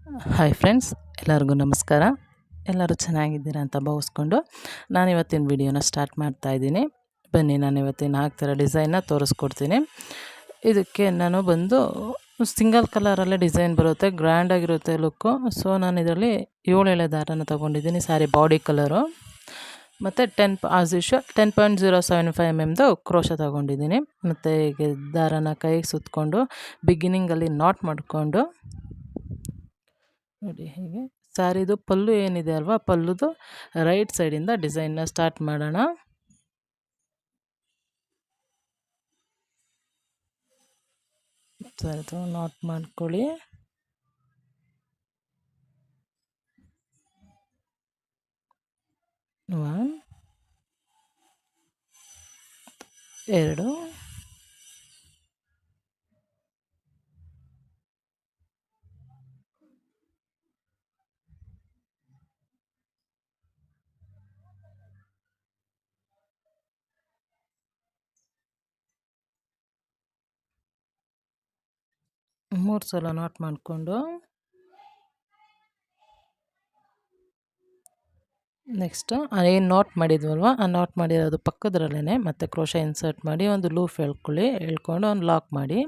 Hi friends, ಎಲ್ಲರಿಗೂ ನಮಸ್ಕಾರ. ಎಲ್ಲರೂ ಚೆನ್ನಾಗಿದ್ದೀರಾ ಅಂತ ಭಾವಿಸ್ಕೊಂಡು ನಾನು ಇವತ್ತಿನ ವಿಡಿಯೋನ ಸ್ಟಾರ್ಟ್ ಮಾಡ್ತಾಯಿದ್ದೀನಿ. ಬನ್ನಿ, ನಾನು ಇವತ್ತಿನ ಹಾಕ್ತಿರೋ ಡಿಸೈನ್ನ ತೋರಿಸ್ಕೊಡ್ತೀನಿ. ಇದಕ್ಕೆ ನಾನು ಬಂದು ಸಿಂಗಲ್ ಕಲರಲ್ಲೇ ಡಿಸೈನ್ ಬರುತ್ತೆ, ಗ್ರ್ಯಾಂಡಾಗಿರುತ್ತೆ ಲುಕ್ಕು. ಸೊ ನಾನು ಇದರಲ್ಲಿ 7 ಎಳೆ ದಾರನ ತೊಗೊಂಡಿದ್ದೀನಿ, ಸ್ಯಾರಿ ಬಾಡಿ ಕಲರು. ಮತ್ತು 10.075 mm ಕ್ರೋಶ ತೊಗೊಂಡಿದ್ದೀನಿ. ಮತ್ತು ಹೀಗೆ ದಾರನ ಕೈಗೆ ಸುತ್ತಕೊಂಡು ಬಿಗಿನಿಂಗಲ್ಲಿ ನಾಟ್ ಮಾಡಿಕೊಂಡು ನೋಡಿ, ಹೀಗೆ ಸ್ಯಾರಿದು ಪಲ್ಲು ಏನಿದೆ ಅಲ್ವಾ, ಪಲ್ಲುದು ರೈಟ್ ಸೈಡಿಂದ ಡಿಸೈನ್ನ ಸ್ಟಾರ್ಟ್ ಮಾಡೋಣ. ಸ್ಯಾರಿದು ನಾಟ್ ಮಾಡ್ಕೊಳ್ಳಿ. ಒನ್, 2, 3 ಸಲ ನಾಟ್ ಮಾಡಿಕೊಂಡು ನೆಕ್ಸ್ಟು ಏನು ನಾಟ್ ಮಾಡಿದ್ವಲ್ವ, ಆ ನಾಟ್ ಮಾಡಿರೋದು ಪಕ್ಕದ್ರಲ್ಲೇ ಮತ್ತೆ ಕ್ರೋಶ ಇನ್ಸರ್ಟ್ ಮಾಡಿ ಒಂದು ಲೂಫ್ ಎಳ್ಕೊಂಡು ಒಂದು ಲಾಕ್ ಮಾಡಿ.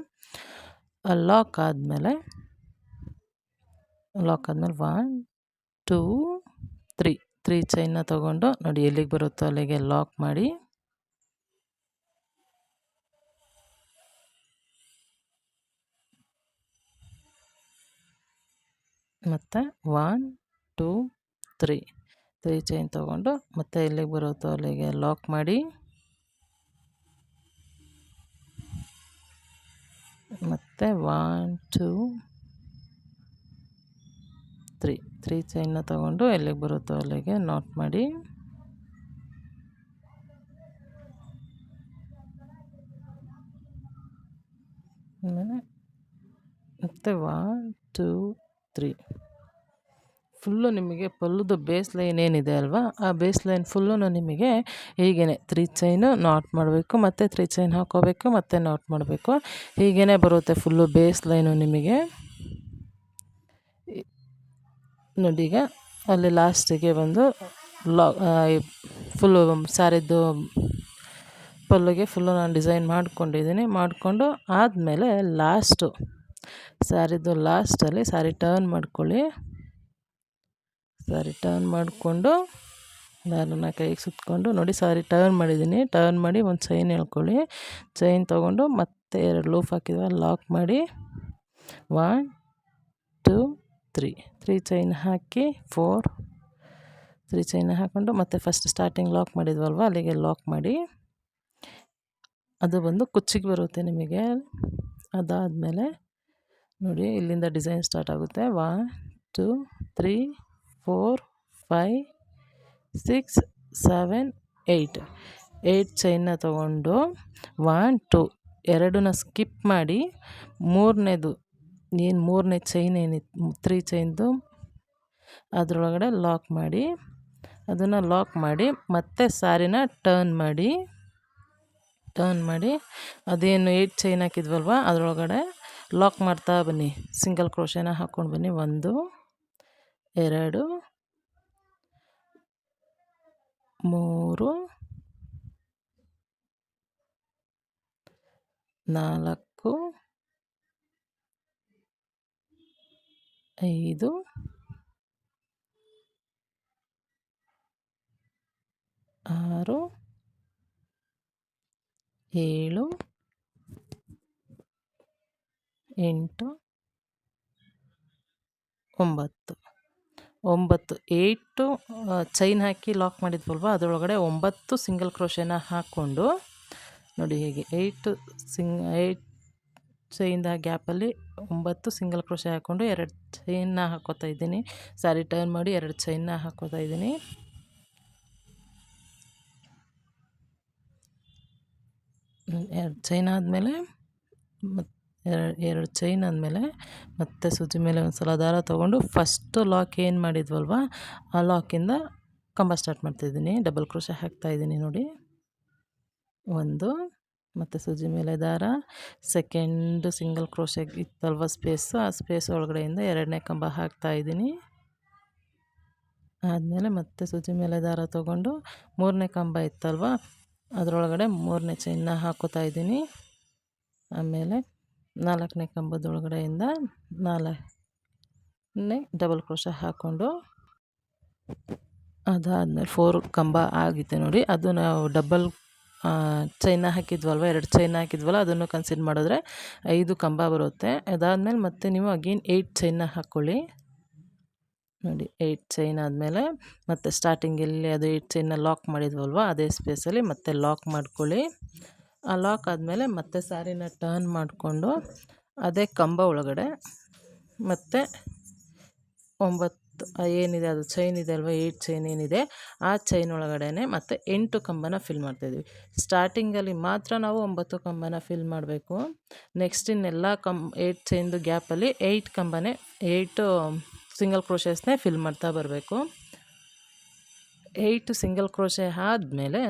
ಆ ಲಾಕ್ ಆದಮೇಲೆ 1, 2, 3 ಚೈನ್ನ ತೊಗೊಂಡು ನೋಡಿ, ಎಲ್ಲಿಗೆ ಬರುತ್ತೋ ಅಲ್ಲಿಗೆ ಲಾಕ್ ಮಾಡಿ. ಮತ್ತು 1, 2, 3 ಚೈನ್ ತೊಗೊಂಡು ಮತ್ತೆ ಎಲ್ಲಿಗೆ ಬರುತ್ತೋ ಅಲ್ಲಿಗೆ ಲಾಕ್ ಮಾಡಿ. ಮತ್ತು 1, 2, 3 ಚೈನ್ನ ತೊಗೊಂಡು ಎಲ್ಲಿಗೆ ಬರುತ್ತೋ ಅಲ್ಲಿಗೆ ನಾಟ್ ಮಾಡಿ. ಆಮೇಲೆ ಮತ್ತು 1, 2, 3 ಫುಲ್ಲು ನಿಮಗೆ ಪಲ್ಲುದು ಬೇಸ್ ಲೈನ್ ಏನಿದೆ ಅಲ್ವಾ, ಆ ಬೇಸ್ ಲೈನ್ ಫುಲ್ಲು ನಿಮಗೆ ಹೀಗೇ 3 ಚೈನು ನಾಟ್ ಮಾಡಬೇಕು, ಮತ್ತು 3 ಚೈನ್ ಹಾಕೋಬೇಕು, ಮತ್ತು ನಾಟ್ ಮಾಡಬೇಕು. ಹೀಗೇ ಬರುತ್ತೆ ಫುಲ್ಲು ಬೇಸ್ ಲೈನು ನಿಮಗೆ. ನೋಡಿ, ಈಗ ಅಲ್ಲಿ ಲಾಸ್ಟಿಗೆ ಬಂದು ಫುಲ್ಲು ಸ್ಯಾರಿದ್ದು ಪಲ್ಲುಗೆ ಫುಲ್ಲು ನಾನು ಡಿಸೈನ್ ಮಾಡ್ಕೊಂಡಿದ್ದೀನಿ. ಮಾಡಿಕೊಂಡು ಆದಮೇಲೆ ಲಾಸ್ಟು ಸ್ಯಾರಿದ್ದು ಲಾಸ್ಟಲ್ಲಿ ಸ್ಯಾರಿ ಟರ್ನ್ ಮಾಡ್ಕೊಳ್ಳಿ. ಸ್ಯಾರಿ ಟರ್ನ್ ಮಾಡಿಕೊಂಡು ದಾರನ ಕೈಗೆ ಸುತ್ತಕೊಂಡು ನೋಡಿ, ಸ್ಯಾರಿ ಟರ್ನ್ ಮಾಡಿದ್ದೀನಿ. ಟರ್ನ್ ಮಾಡಿ ಒಂದು ಚೈನ್ ಎಳ್ಕೊಳ್ಳಿ. ಚೈನ್ ತೊಗೊಂಡು ಮತ್ತೆ 2 ಲೂಫ್ ಹಾಕಿದ್ವ ಲಾಕ್ ಮಾಡಿ. 1, 2, 3 ಚೈನ್ ಹಾಕಿ 3 ಚೈನ್ ಹಾಕ್ಕೊಂಡು ಮತ್ತೆ ಫಸ್ಟ್ ಸ್ಟಾರ್ಟಿಂಗ್ ಲಾಕ್ ಮಾಡಿದ್ವಲ್ವ ಅಲ್ಲಿಗೆ ಲಾಕ್ ಮಾಡಿ. ಅದು ಬಂದು ಕುಚ್ಚಿಗೆ ಬರುತ್ತೆ ನಿಮಗೆ. ಅದಾದಮೇಲೆ ನೋಡಿ, ಇಲ್ಲಿಂದ ಡಿಸೈನ್ ಸ್ಟಾರ್ಟ್ ಆಗುತ್ತೆ. 1, 2, 3, 4, 5, 6, 7, 8 ಚೈನ್ನ ತೊಗೊಂಡು 1, 2 2ನ ಸ್ಕಿಪ್ ಮಾಡಿ ಮೂರನೇ ಚೈನ್ ಏನಿತ್ತು 3 ಚೈನ್ದು ಅದರೊಳಗಡೆ ಲಾಕ್ ಮಾಡಿ. ಅದನ್ನು ಲಾಕ್ ಮಾಡಿ ಮತ್ತೆ ಸ್ಯಾರಿನ ಟರ್ನ್ ಮಾಡಿ ಅದೇನು 8 ಚೈನ್ ಹಾಕಿದ್ವಲ್ವ ಅದರೊಳಗಡೆ ಲಾಕ್ ಮಾಡ್ತಾ ಬನ್ನಿ. ಸಿಂಗಲ್ ಕ್ರೋಶನ ಹಾಕ್ಕೊಂಡು ಬನ್ನಿ. 1, 2, 3, 4, 5, 6, 7, 8, 9 8 ಚೈನ್ ಹಾಕಿ ಲಾಕ್ ಮಾಡಿದ್ವಲ್ವ ಅದರೊಳಗಡೆ 9 ಸಿಂಗಲ್ ಕ್ರೋಶನ ಹಾಕ್ಕೊಂಡು ನೋಡಿ, ಹೀಗೆ 8 ಚೈನ್ದ ಗ್ಯಾಪಲ್ಲಿ 9 ಸಿಂಗಲ್ ಕ್ರೋಶ ಹಾಕ್ಕೊಂಡು 2 ಚೈನ್ನ ಹಾಕ್ಕೋತಾ ಇದ್ದೀನಿ. ಸ್ಯಾರಿ ಟರ್ನ್ ಮಾಡಿ 2 ಚೈನ್ನ ಹಾಕ್ಕೋತಾ ಇದ್ದೀನಿ. 2 ಚೈನ್ ಆದಮೇಲೆ ಎರಡು ಚೈನ್ ಆದಮೇಲೆ ಮತ್ತೆ ಸೂಜಿ ಮೇಲೆ ಒಂದು ಸಲ ದಾರ ತೊಗೊಂಡು ಫಸ್ಟು ಲಾಕ್ ಏನು ಮಾಡಿದ್ವಲ್ವ ಆ ಲಾಕಿಂದ ಕಂಬ ಸ್ಟಾರ್ಟ್ ಮಾಡ್ತಾಯಿದ್ದೀನಿ. ಡಬಲ್ ಕ್ರೋಶ ಹಾಕ್ತಾಯಿದ್ದೀನಿ ನೋಡಿ. 1 ಮತ್ತು ಸೂಜಿ ಮೇಲೆ ದಾರ, ಸೆಕೆಂಡ್ ಸಿಂಗಲ್ ಕ್ರೋಶೆ ಇತ್ತಲ್ವ ಸ್ಪೇಸು, ಆ ಸ್ಪೇಸ್ ಒಳಗಡೆಯಿಂದ 2ನೇ ಕಂಬ ಹಾಕ್ತಾಯಿದ್ದೀನಿ. ಆದಮೇಲೆ ಮತ್ತೆ ಸೂಜಿ ಮೇಲೆ ದಾರ ತೊಗೊಂಡು 3ನೇ ಕಂಬ ಇತ್ತಲ್ವ ಅದರೊಳಗಡೆ 3ನೇ ಚೈನ್ನ ಹಾಕೋತಾ ಇದ್ದೀನಿ. ಆಮೇಲೆ 4ನೇ ಕಂಬದೊಳಗಡೆಯಿಂದ 4ನೇ ಡಬಲ್ ಕ್ರೋಶ ಹಾಕ್ಕೊಂಡು, ಅದಾದಮೇಲೆ 4 ಕಂಬ ಆಗಿದೆ ನೋಡಿ. ಅದು ನಾವು ಡಬಲ್ ಚೈನ ಹಾಕಿದ್ವಲ್ವ, 2 ಚೈನ ಹಾಕಿದ್ವಲ್ಲ, ಅದನ್ನು ಕನ್ಸಿಡರ್ ಮಾಡಿದ್ರೆ 5 ಕಂಬ ಬರುತ್ತೆ. ಅದಾದಮೇಲೆ ಮತ್ತೆ ನೀವು ಅಗೇನ್ 8 ಚೈನ ಹಾಕ್ಕೊಳ್ಳಿ ನೋಡಿ. 8 ಚೈನ್ ಆದಮೇಲೆ ಮತ್ತೆ ಸ್ಟಾರ್ಟಿಂಗಲ್ಲಿ ಅದು 8 ಚೈನ್ನ ಲಾಕ್ ಮಾಡಿದ್ವಲ್ವ ಅದೇ ಸ್ಪೇಸಲ್ಲಿ ಮತ್ತೆ ಲಾಕ್ ಮಾಡ್ಕೊಳ್ಳಿ. ಆ ಲಾಕ್ ಆದಮೇಲೆ ಮತ್ತೆ ಸ್ಯಾರಿನ ಟರ್ನ್ ಮಾಡಿಕೊಂಡು ಅದೇ ಕಂಬ ಒಳಗಡೆ ಮತ್ತೆ 9 ಏನಿದೆ ಅದು ಚೈನ್ ಇದೆ ಅಲ್ವ, 8 ಚೈನ್ ಏನಿದೆ ಆ ಚೈನ್ ಒಳಗಡೆ ಮತ್ತೆ 8 ಕಂಬನ ಫಿಲ್ ಮಾಡ್ತಾಯಿದ್ವಿ. ಸ್ಟಾರ್ಟಿಂಗಲ್ಲಿ ಮಾತ್ರ ನಾವು 9 ಕಂಬನ ಫಿಲ್ ಮಾಡಬೇಕು. ನೆಕ್ಸ್ಟ್ ಇನ್ನೆಲ್ಲ 8 ಚೈನ್ದು ಗ್ಯಾಪಲ್ಲಿ 8 ಕಂಬನೇ 8 ಸಿಂಗಲ್ ಕ್ರೋಶಸ್ನೇ ಫಿಲ್ ಮಾಡ್ತಾ ಬರಬೇಕು. 8 ಸಿಂಗಲ್ ಕ್ರೋಶೆ ಆದಮೇಲೆ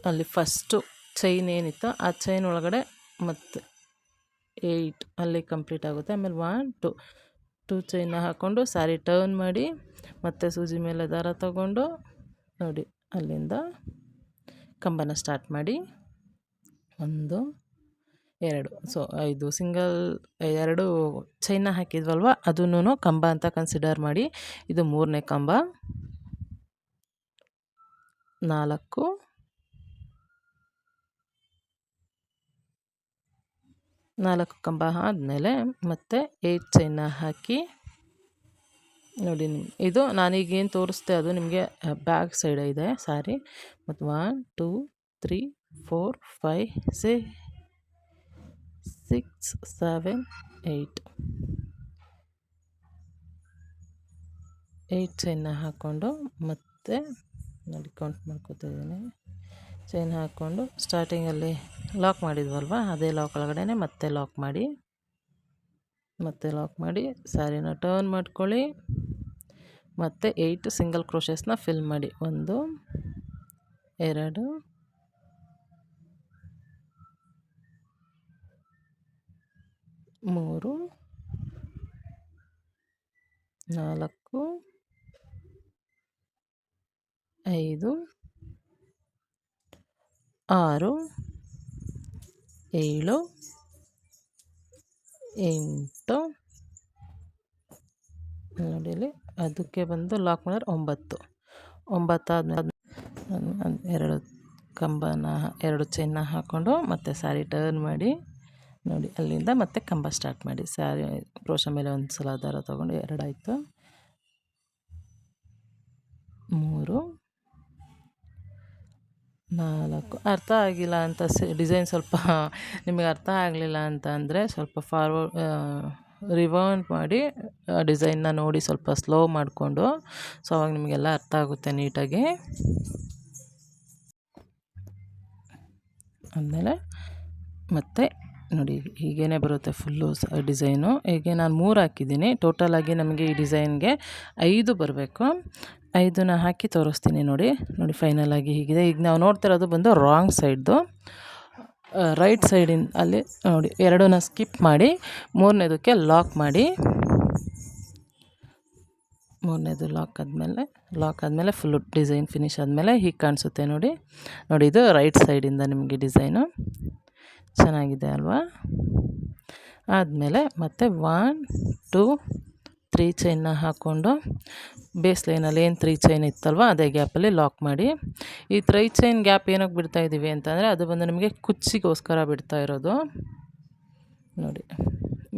ಅಲ್ಲಿ ಫಸ್ಟು ಚೈನ್ ಏನಿತ್ತು ಆ ಚೈನ್ ಒಳಗಡೆ ಮತ್ತು 8 ಅಲ್ಲಿ ಕಂಪ್ಲೀಟ್ ಆಗುತ್ತೆ. ಆಮೇಲೆ 1 2 ಚೈನ್ನ ಹಾಕ್ಕೊಂಡು ಸ್ಯಾರಿ ಟರ್ನ್ ಮಾಡಿ ಮತ್ತೆ ಸೂಜಿ ಮೇಲೆ ದಾರ ತಗೊಂಡು ನೋಡಿ ಅಲ್ಲಿಂದ ಕಂಬನ ಸ್ಟಾರ್ಟ್ ಮಾಡಿ 1 2 ಸೊ 5 ಸಿಂಗಲ್ 2 ಚೈನ್ನ ಹಾಕಿದ್ವಲ್ವ ಅದನ್ನು ಕಂಬ ಅಂತ ಕನ್ಸಿಡರ್ ಮಾಡಿ. ಇದು 3ನೇ ಕಂಬ, 4 ಕಂಬ ಆದಮೇಲೆ ಮತ್ತೆ 8 ಚೈನ್ನ ಹಾಕಿ ನೋಡಿ. ಇದು ನಾನೀಗೇನು ತೋರಿಸ್ದೆ ಅದು ನಿಮಗೆ ಬ್ಯಾಕ್ ಸೈಡ್ ಇದೆ ಸ್ಯಾರಿ. ಮತ್ತು 1 2 3 4 5 6 7 8 ಚೈನ್ನ ಹಾಕ್ಕೊಂಡು ಮತ್ತೆ ನೋಡಿ ಕೌಂಟ್ ಮಾಡ್ಕೊತಾ ಇದ್ದೀನಿ. ಚೈನ್ ಹಾಕ್ಕೊಂಡು ಸ್ಟಾರ್ಟಿಂಗಲ್ಲಿ ಲಾಕ್ ಮಾಡಿದ್ವಲ್ವ ಅದೇ ಲಾಕ್ ಒಳಗಡೆ ಮತ್ತೆ ಲಾಕ್ ಮಾಡಿ ಸ್ಯಾರಿನ ಟರ್ನ್ ಮಾಡ್ಕೊಳ್ಳಿ. ಮತ್ತು 8 ಸಿಂಗಲ್ ಕ್ರೋಶಸ್ನ ಫಿಲ್ ಮಾಡಿ. 1 2 3 4 5 6 7 8 ನೋಡಿ. ಅದಕ್ಕೆ ಬಂದು ಲಾಕ್ ಮಾಡಿದ್ರೆ 9 ಆದಮೇಲೆ 2 ಕಂಬನ 2 ಚೈನ್ನ ಹಾಕ್ಕೊಂಡು ಮತ್ತೆ ಸ್ಯಾರಿ ಟರ್ನ್ ಮಾಡಿ ನೋಡಿ. ಅಲ್ಲಿಂದ ಮತ್ತೆ ಕಂಬ ಸ್ಟಾರ್ಟ್ ಮಾಡಿ. ಸ್ಯಾರಿ ಕ್ರೋಶ ಮೇಲೆ ಒಂದು ಸಲ ದಾರ ತೊಗೊಂಡು 2 ಆಯಿತು, 3 4. ಅರ್ಥ ಆಗಿಲ್ಲ ಅಂತ ಡಿಸೈನ್ ಸ್ವಲ್ಪ ನಿಮಗೆ ಅರ್ಥ ಆಗಲಿಲ್ಲ ಅಂತ ಅಂದರೆ ಸ್ವಲ್ಪ ರಿವರ್ನ್ ಮಾಡಿ ಡಿಸೈನ್ನ ನೋಡಿ ಸ್ವಲ್ಪ ಸ್ಲೋ ಮಾಡಿಕೊಂಡು, ಸೊ ಅವಾಗ ನಿಮಗೆಲ್ಲ ಅರ್ಥ ಆಗುತ್ತೆ ನೀಟಾಗಿ. ಆದಮೇಲೆ ಮತ್ತೆ ನೋಡಿ ಹೀಗೇ ಬರುತ್ತೆ ಫುಲ್ಲು ಡಿಸೈನು. ಹೀಗೆ ನಾನು 3 ಹಾಕಿದ್ದೀನಿ. ಟೋಟಲಾಗಿ ನಮಗೆ ಈ ಡಿಸೈನ್ಗೆ 5 ಬರಬೇಕು. 5ನ ಹಾಕಿ ತೋರಿಸ್ತೀನಿ ನೋಡಿ. ಫೈನಲಾಗಿ ಹೀಗಿದೆ. ಈಗ ನಾವು ನೋಡ್ತಿರೋದು ಬಂದು ರಾಂಗ್ ಸೈಡ್ದು, ರೈಟ್ ಸೈಡಿಂದ ಅಲ್ಲಿ ನೋಡಿ 2ನ ಸ್ಕಿಪ್ ಮಾಡಿ 3ನೇದಕ್ಕೆ ಲಾಕ್ ಮಾಡಿ. 3ನೇದು ಲಾಕ್ ಆದಮೇಲೆ ಫುಲ್ಲು ಡಿಸೈನ್ ಫಿನಿಶ್ ಆದಮೇಲೆ ಹೀಗೆ ಕಾಣಿಸುತ್ತೆ ನೋಡಿ. ಇದು ರೈಟ್ ಸೈಡಿಂದ ನಿಮಗೆ ಡಿಸೈನು ಚೆನ್ನಾಗಿದೆ ಅಲ್ವಾ. ಆದಮೇಲೆ ಮತ್ತೆ 1 2 3 ಚೈನ್ನ ಹಾಕ್ಕೊಂಡು ಬೇಸ್ ಲೈನಲ್ಲಿ ಏನು 3 ಚೈನ್ ಇತ್ತಲ್ವ ಅದೇ ಗ್ಯಾಪಲ್ಲಿ ಲಾಕ್ ಮಾಡಿ. ಈ 3 ಚೈನ್ ಗ್ಯಾಪ್ ಏನಕ್ಕೆ ಬಿಡ್ತಾ ಇದ್ದೀವಿ ಅಂತಂದರೆ ಅದು ಬಂದು ನಮಗೆ ಕುಚ್ಚಿಗೋಸ್ಕರ ಬಿಡ್ತಾ ಇರೋದು ನೋಡಿ.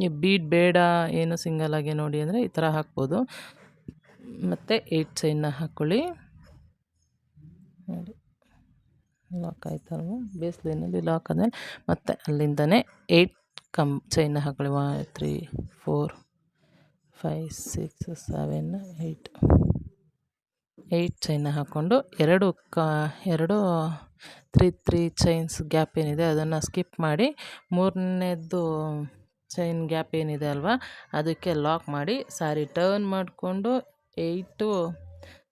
ಈ ಬೀಡ್ ಬೇಡ ಏನು ಸಿಂಗಲಾಗಿ ನೋಡಿ ಅಂದರೆ ಈ ಥರ ಹಾಕ್ಬೋದು. ಮತ್ತು 8 ಚೈನ್ನ ಹಾಕ್ಕೊಳ್ಳಿ ನೋಡಿ. ಲಾಕ್ ಆಯ್ತಲ್ವ, ಬೇಸ್ ಲೈನಲ್ಲಿ ಲಾಕ್ ಆದಮೇಲೆ ಮತ್ತೆ ಅಲ್ಲಿಂದನೇ 8 ಚೈನ್ನ ಹಾಕ್ಕೊಳ್ಳಿ. 1 3 4 5 6 7 8 ಚೈನ್ನ ಹಾಕ್ಕೊಂಡು 2 3 ಚೈನ್ಸ್ ಗ್ಯಾಪ್ ಏನಿದೆ ಅದನ್ನು ಸ್ಕಿಪ್ ಮಾಡಿ 3ನೇದು ಚೈನ್ ಗ್ಯಾಪ್ ಏನಿದೆ ಅಲ್ವಾ ಅದಕ್ಕೆ ಲಾಕ್ ಮಾಡಿ ಸ್ಯಾರಿ ಟರ್ನ್ ಮಾಡಿಕೊಂಡು 8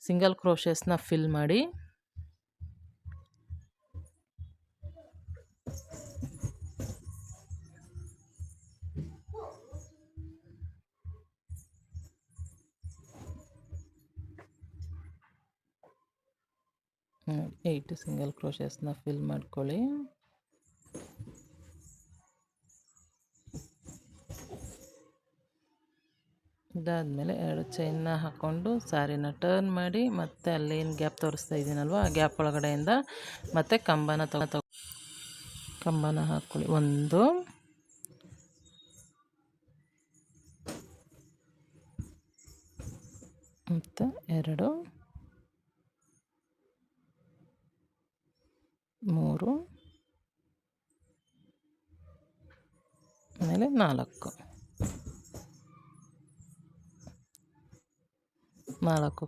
ಸಿಂಗಲ್ ಕ್ರೋಶಸ್ನ ಫಿಲ್ ಮಾಡಿ 8 ಸಿಂಗಲ್ ಕ್ರೋಶಸ್ನ ಫಿಲ್ ಮಾಡ್ಕೊಳ್ಳಿ. ಇದಾದಮೇಲೆ 2 ಚೈನ್ನ ಹಾಕ್ಕೊಂಡು ಸಾರಿನ ಟರ್ನ್ ಮಾಡಿ ಮತ್ತೆ ಅಲ್ಲೇನು ಗ್ಯಾಪ್ ತೋರಿಸ್ತಾ ಇದ್ದೀನಲ್ವ ಆ ಗ್ಯಾಪ್ ಒಳಗಡೆಯಿಂದ ಮತ್ತೆ ಕಂಬನ ಹಾಕ್ಕೊಳ್ಳಿ. 1 ಮತ್ತು 2 3 ಆಮೇಲೆ 4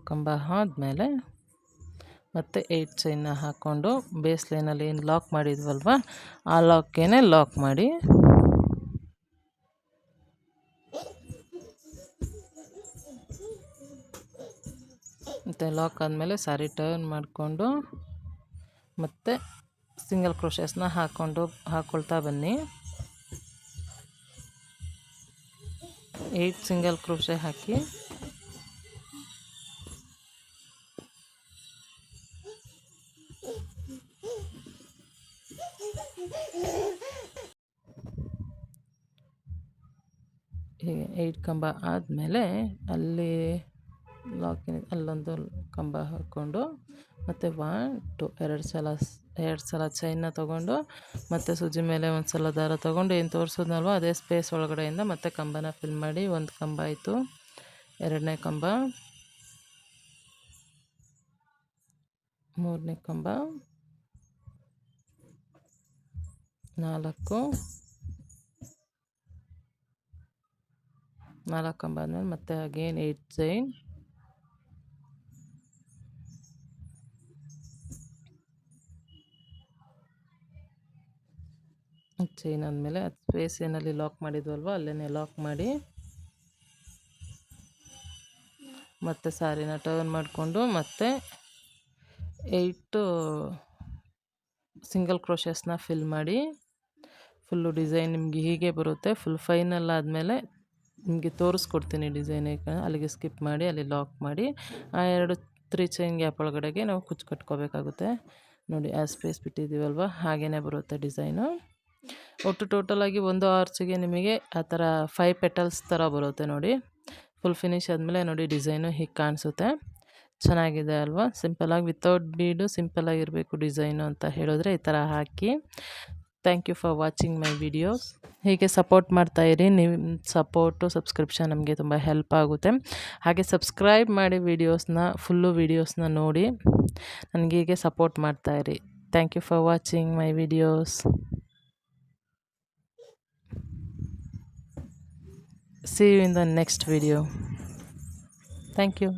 ಕಂಬ ಆದಮೇಲೆ ಮತ್ತೆ 8 ಚೈನ್ನ ಹಾಕ್ಕೊಂಡು ಬೇಸ್ ಲೈನಲ್ಲಿ ಏನು ಲಾಕ್ ಮಾಡಿದ್ವಲ್ವ ಆ ಲಾಕೇನೆ ಲಾಕ್ ಮಾಡಿ. ಮತ್ತು ಲಾಕ್ ಆದಮೇಲೆ ಸಾರಿ ಟರ್ನ್ ಮಾಡಿಕೊಂಡು ಮತ್ತೆ ಸಿಂಗಲ್ ಕ್ರೋಶಸ್ನ ಹಾಕ್ಕೊಳ್ತಾ ಬನ್ನಿ. 8 ಸಿಂಗಲ್ ಕ್ರೋಶೆ ಹಾಕಿ ಹೀಗೆ 8 ಕಂಬ ಆದಮೇಲೆ ಅಲ್ಲಿ ಅಲ್ಲೊಂದು ಕಂಬ ಹಾಕ್ಕೊಂಡು ಮತ್ತು 1 2 2 ಸಲ ಚೈನ್ನ ತೊಗೊಂಡು ಮತ್ತು ಸೂಜಿ ಮೇಲೆ ಒಂದು ಸಲ ದಾರ ತೊಗೊಂಡು ಏನು ತೋರಿಸೋದ್ನಲ್ವ ಅದೇ ಸ್ಪೇಸ್ ಒಳಗಡೆಯಿಂದ ಮತ್ತೆ ಕಂಬನ ಫಿಲ್ ಮಾಡಿ. 1 ಕಂಬ ಆಯಿತು, 2ನೇ ಕಂಬ, 3ನೇ ಕಂಬ, 4 ಕಂಬ ಆದಮೇಲೆ ಮತ್ತೆ ಅಗೇನ್ 8 ಚೈನ್ ಆದಮೇಲೆ ಅದು ಸ್ಪೇಸ್ ಏನಲ್ಲಿ ಲಾಕ್ ಮಾಡಿದ್ವಲ್ವ ಅಲ್ಲೇ ಲಾಕ್ ಮಾಡಿ ಮತ್ತು ಸಾರಿನ ಟರ್ನ್ ಮಾಡಿಕೊಂಡು ಮತ್ತೆ 8 ಸಿಂಗಲ್ ಕ್ರೋಶಸ್ನ ಫಿಲ್ ಮಾಡಿ. ಫುಲ್ಲು ಡಿಸೈನ್ ನಿಮಗೆ ಹೀಗೆ ಬರುತ್ತೆ. ಫುಲ್ ಫೈನಲ್ ಆದಮೇಲೆ ನಿಮಗೆ ತೋರಿಸ್ಕೊಡ್ತೀನಿ ಡಿಸೈನ್ ಅಲ್ಲಿಗೆ ಸ್ಕಿಪ್ ಮಾಡಿ ಅಲ್ಲಿ ಲಾಕ್ ಮಾಡಿ ಆ 3 ಚೈನ್ ಗ್ಯಾಪ್ ಒಳಗಡೆಗೆ ನಾವು ಕುಚ್ಚು ಕಟ್ಕೋಬೇಕಾಗುತ್ತೆ. ನೋಡಿ ಆ ಸ್ಪೇಸ್ ಬಿಟ್ಟಿದ್ದೀವಲ್ವ ಹಾಗೇ ಬರುತ್ತೆ ಡಿಸೈನು. ಒಟ್ಟು ಟೋಟಲಾಗಿ ಒಂದು ಆರ್ಚಿಗೆ ನಿಮಗೆ ಆ ಥರ 5 ಪೆಟಲ್ಸ್ ಥರ ಬರುತ್ತೆ ನೋಡಿ. ಫುಲ್ ಫಿನಿಶ್ ಆದಮೇಲೆ ನೋಡಿ ಡಿಸೈನು ಹೀಗೆ ಕಾಣಿಸುತ್ತೆ. ಚೆನ್ನಾಗಿದೆ ಅಲ್ವಾ? ಸಿಂಪಲಾಗಿ ವಿತೌಟ್ ಬೀಡು ಸಿಂಪಲಾಗಿರಬೇಕು ಡಿಸೈನು ಅಂತ ಹೇಳಿದ್ರೆ ಈ ಥರ ಹಾಕಿ. Thank you for watching my videos. ಹೀಗೆ ಸಪೋರ್ಟ್ ಮಾಡ್ತಾಯಿರಿ. ನಿಮ್ಮ ಸಪೋರ್ಟು ಸಬ್ಸ್ಕ್ರಿಪ್ಷನ್ ನಮಗೆ ತುಂಬ ಹೆಲ್ಪ್ ಆಗುತ್ತೆ. ಹಾಗೆ ಸಬ್ಸ್ಕ್ರೈಬ್ ಮಾಡಿ ಫುಲ್ಲು ವೀಡಿಯೋಸ್ನ ನೋಡಿ ನನಗೆ ಹೀಗೆ ಸಪೋರ್ಟ್ ಮಾಡ್ತಾಯಿರಿ. Thank you for watching my videos. See you in the next video. Thank you.